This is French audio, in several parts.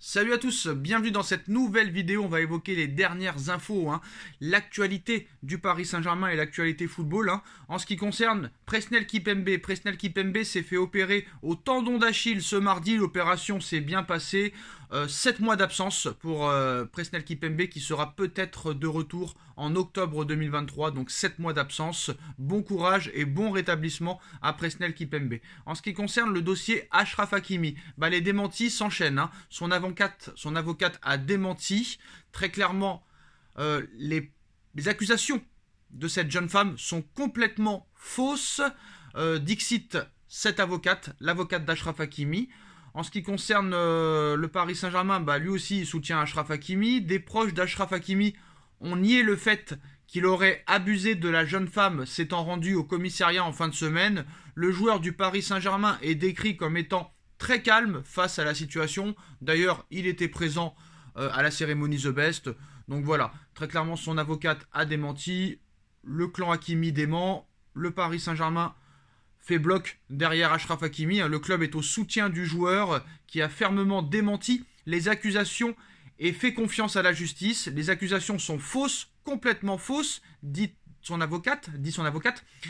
Salut à tous, bienvenue dans cette nouvelle vidéo. On va évoquer les dernières infos, l'actualité du Paris Saint-Germain et l'actualité football. En ce qui concerne Presnel Kimpembe s'est fait opérer au tendon d'Achille ce mardi. L'opération s'est bien passée. 7 mois d'absence pour Presnel Kimpembe qui sera peut-être de retour en octobre 2023. Donc 7 mois d'absence. Bon courage et bon rétablissement à Presnel Kimpembe. En ce qui concerne le dossier Achraf Hakimi, les démentis s'enchaînent. Son avocate a démenti très clairement les accusations de cette jeune femme sont complètement fausses. Dixit cette l'avocate d'Achraf Hakimi. En ce qui concerne le Paris Saint-Germain, lui aussi il soutient Achraf Hakimi. Des proches d'Achraf Hakimi ont nié le fait qu'il aurait abusé de la jeune femme s'étant rendu au commissariat en fin de semaine. Le joueur du Paris Saint-Germain est décrit comme étant très calme face à la situation. D'ailleurs, il était présent à la cérémonie The Best. Donc voilà, très clairement son avocate a démenti. Le clan Hakimi dément. Le Paris Saint-Germain fait bloc derrière Achraf Hakimi. Le club est au soutien du joueur qui a fermement démenti les accusations et fait confiance à la justice. Les accusations sont fausses, complètement fausses, dit son avocate.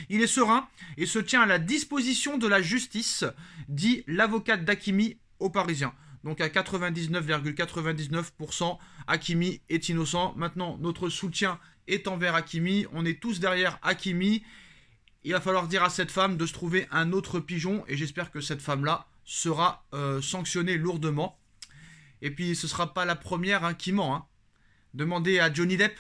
Il est serein et se tient à la disposition de la justice, dit l'avocate d'Hakimi aux Parisiens. Donc à 99,99%, Hakimi est innocent. Maintenant, notre soutien est envers Hakimi. On est tous derrière Hakimi. Il va falloir dire à cette femme de se trouver un autre pigeon et j'espère que cette femme-là sera sanctionnée lourdement. Et puis ce ne sera pas la première qui ment. Demandez à Johnny Depp,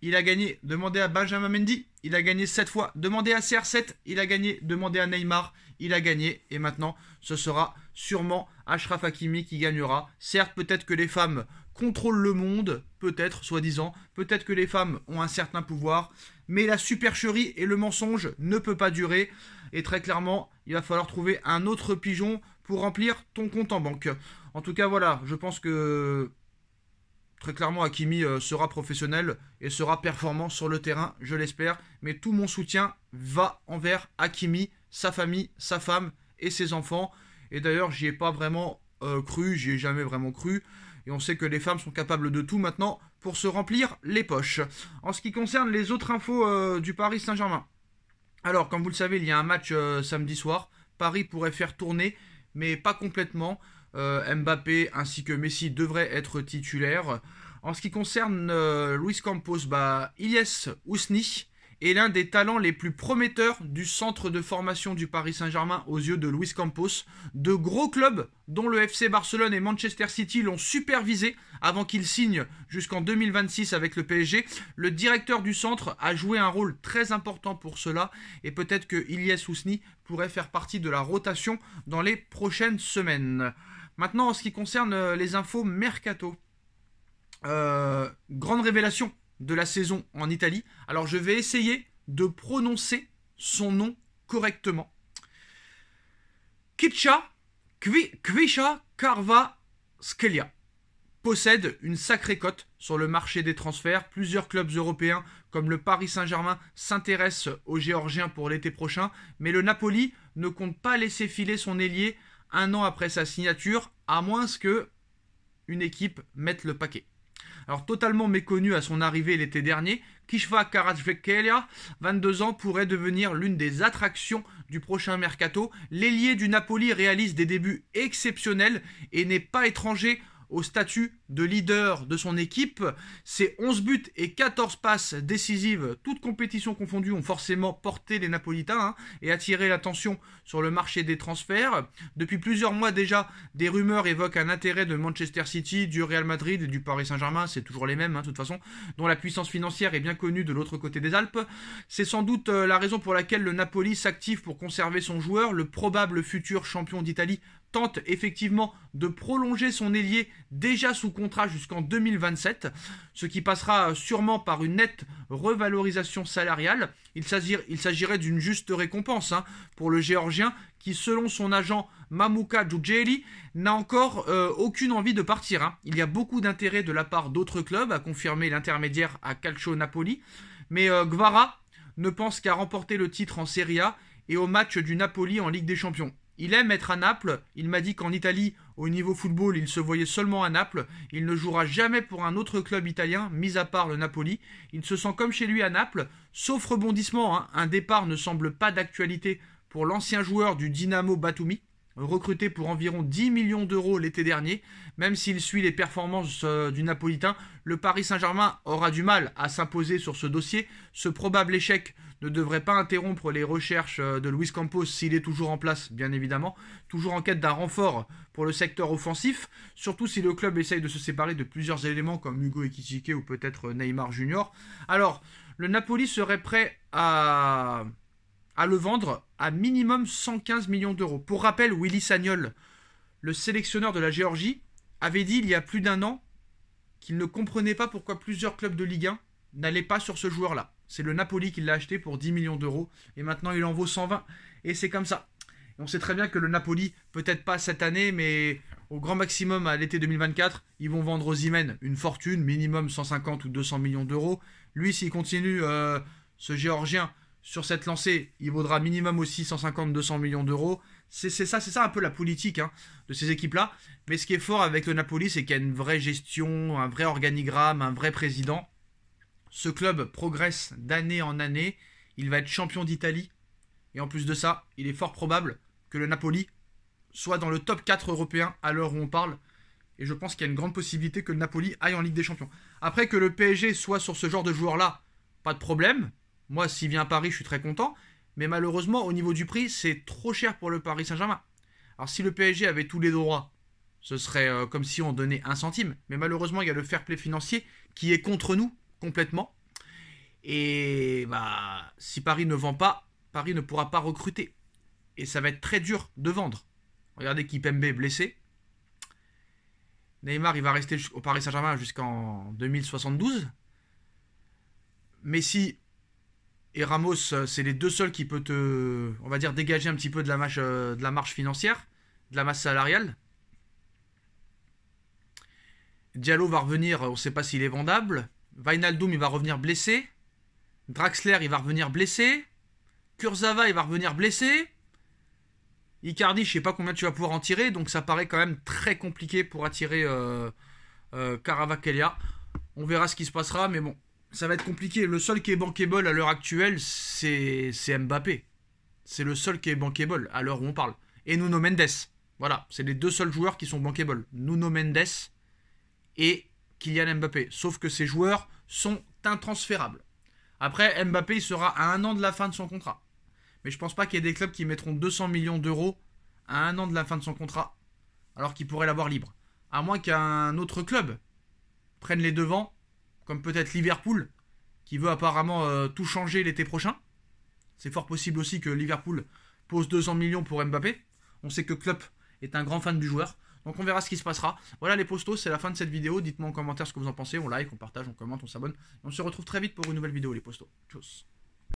il a gagné. Demandez à Benjamin Mendy, il a gagné 7 fois. Demandez à CR7, il a gagné. Demandez à Neymar, il a gagné. Et maintenant, ce sera sûrement Achraf Hakimi qui gagnera. Certes, peut-être que les femmes contrôlent le monde, peut-être, soi-disant. Peut-être que les femmes ont un certain pouvoir. Mais la supercherie et le mensonge ne peut pas durer. Et très clairement, il va falloir trouver un autre pigeon pour remplir ton compte en banque. En tout cas, voilà, je pense que très clairement, Hakimi sera professionnel et sera performant sur le terrain, je l'espère. Mais tout mon soutien va envers Hakimi, sa famille, sa femme et ses enfants. Et d'ailleurs, j'y ai pas vraiment cru, j'y ai jamais vraiment cru. Et on sait que les femmes sont capables de tout maintenant pour se remplir les poches. En ce qui concerne les autres infos du Paris Saint-Germain. Alors, comme vous le savez, il y a un match samedi soir. Paris pourrait faire tourner, mais pas complètement. Mbappé ainsi que Messi devraient être titulaires. En ce qui concerne Luis Campos, Ilyes Ousni est l'un des talents les plus prometteurs du centre de formation du Paris Saint-Germain aux yeux de Luis Campos. De gros clubs, dont le FC Barcelone et Manchester City, l'ont supervisé avant qu'il signe jusqu'en 2026 avec le PSG. Le directeur du centre a joué un rôle très important pour cela et peut-être que Ilyes Ousni pourrait faire partie de la rotation dans les prochaines semaines. Maintenant, en ce qui concerne les infos mercato, grande révélation de la saison en Italie. Alors je vais essayer de prononcer son nom correctement. Kvisha Kvaratskhelia possède une sacrée cote sur le marché des transferts. Plusieurs clubs européens comme le Paris Saint-Germain s'intéressent au Géorgien pour l'été prochain, mais le Napoli ne compte pas laisser filer son ailier un an après sa signature, à moins que une équipe mette le paquet. Alors totalement méconnu à son arrivée l'été dernier, Kvisha Kvaratskhelia, 22 ans, pourrait devenir l'une des attractions du prochain mercato. L'ailier du Napoli réalise des débuts exceptionnels et n'est pas étranger au statut de leader de son équipe. Ses 11 buts et 14 passes décisives, toutes compétitions confondues, ont forcément porté les Napolitains et attiré l'attention sur le marché des transferts. Depuis plusieurs mois déjà, des rumeurs évoquent un intérêt de Manchester City, du Real Madrid et du Paris Saint-Germain, c'est toujours les mêmes de toute façon, dont la puissance financière est bien connue de l'autre côté des Alpes. C'est sans doute la raison pour laquelle le Napoli s'active pour conserver son joueur. Le probable futur champion d'Italie tente effectivement de prolonger son ailier déjà sous contrat jusqu'en 2027, ce qui passera sûrement par une nette revalorisation salariale. Il s'agirait d'une juste récompense pour le Géorgien qui, selon son agent Mamuka Djudjeli, n'a encore aucune envie de partir. Il y a beaucoup d'intérêt de la part d'autres clubs, a confirmé l'intermédiaire à Calcio Napoli, mais Kvara ne pense qu'à remporter le titre en Serie A et au match du Napoli en Ligue des Champions. Il aime être à Naples, il m'a dit qu'en Italie, Au niveau football, il se voyait seulement à Naples. Il ne jouera jamais pour un autre club italien, mis à part le Napoli. Il se sent comme chez lui à Naples, sauf rebondissement, hein. Un départ ne semble pas d'actualité pour l'ancien joueur du Dynamo Batumi, recruté pour environ 10 millions d'euros l'été dernier. Même s'il suit les performances du Napolitain, le Paris Saint-Germain aura du mal à s'imposer sur ce dossier. Ce probable échec ne devrait pas interrompre les recherches de Luis Campos s'il est toujours en place, bien évidemment. Toujours en quête d'un renfort pour le secteur offensif, surtout si le club essaye de se séparer de plusieurs éléments comme Hugo Ekitike ou peut-être Neymar Junior. Alors, le Napoli serait prêt à le vendre à minimum 115 millions d'euros. Pour rappel, Willy Sagnol, le sélectionneur de la Géorgie, avait dit il y a plus d'un an qu'il ne comprenait pas pourquoi plusieurs clubs de Ligue 1 n'allaient pas sur ce joueur-là. C'est le Napoli qui l'a acheté pour 10 millions d'euros et maintenant il en vaut 120. Et c'est comme ça. Et on sait très bien que le Napoli, peut-être pas cette année, mais au grand maximum à l'été 2024, ils vont vendre Osimhen une fortune, minimum 150 ou 200 millions d'euros. Lui, s'il continue, ce Géorgien, sur cette lancée, il vaudra minimum aussi 150-200 millions d'euros. C'est ça un peu la politique, hein, de ces équipes-là. Mais ce qui est fort avec le Napoli, c'est qu'il y a une vraie gestion, un vrai organigramme, un vrai président. Ce club progresse d'année en année. Il va être champion d'Italie. Et en plus de ça, il est fort probable que le Napoli soit dans le top 4 européen à l'heure où on parle. Et je pense qu'il y a une grande possibilité que le Napoli aille en Ligue des Champions. Après que le PSG soit sur ce genre de joueur-là, pas de problème. Moi, s'il vient à Paris, je suis très content. Mais malheureusement, au niveau du prix, c'est trop cher pour le Paris Saint-Germain. Alors si le PSG avait tous les droits, ce serait comme si on donnait 1 centime. Mais malheureusement, il y a le fair play financier qui est contre nous complètement. Et bah, si Paris ne vend pas, Paris ne pourra pas recruter. Et ça va être très dur de vendre. Regardez Kimpembe blessé. Neymar, il va rester au Paris Saint-Germain jusqu'en 2072. Messi et Ramos, c'est les deux seuls qui peuvent te, on va dire, dégager un petit peu de la marge financière, de la masse salariale. Diallo va revenir, on ne sait pas s'il est vendable. Wijnaldum, il va revenir blessé. Draxler, il va revenir blessé. Kurzawa, il va revenir blessé. Icardi, je ne sais pas combien tu vas pouvoir en tirer, donc ça paraît quand même très compliqué pour attirer Kvaratskhelia. On verra ce qui se passera, mais bon, ça va être compliqué. Le seul qui est bankable à l'heure actuelle, c'est Mbappé. C'est le seul qui est bankable à l'heure où on parle. Et Nuno Mendes. Voilà, c'est les deux seuls joueurs qui sont bankable. Nuno Mendes et Kylian Mbappé. Sauf que ces joueurs sont intransférables. Après, Mbappé, il sera à 1 an de la fin de son contrat. Mais je pense pas qu'il y ait des clubs qui mettront 200 millions d'euros à 1 an de la fin de son contrat, alors qu'il pourrait l'avoir libre. À moins qu'un autre club prenne les devants, comme peut-être Liverpool, qui veut apparemment tout changer l'été prochain. C'est fort possible aussi que Liverpool pose 200 millions pour Mbappé. On sait que Klopp est un grand fan du joueur. Donc on verra ce qui se passera. Voilà les postos, c'est la fin de cette vidéo. Dites-moi en commentaire ce que vous en pensez. On like, on partage, on commente, on s'abonne. On se retrouve très vite pour une nouvelle vidéo les postos. Tchuss.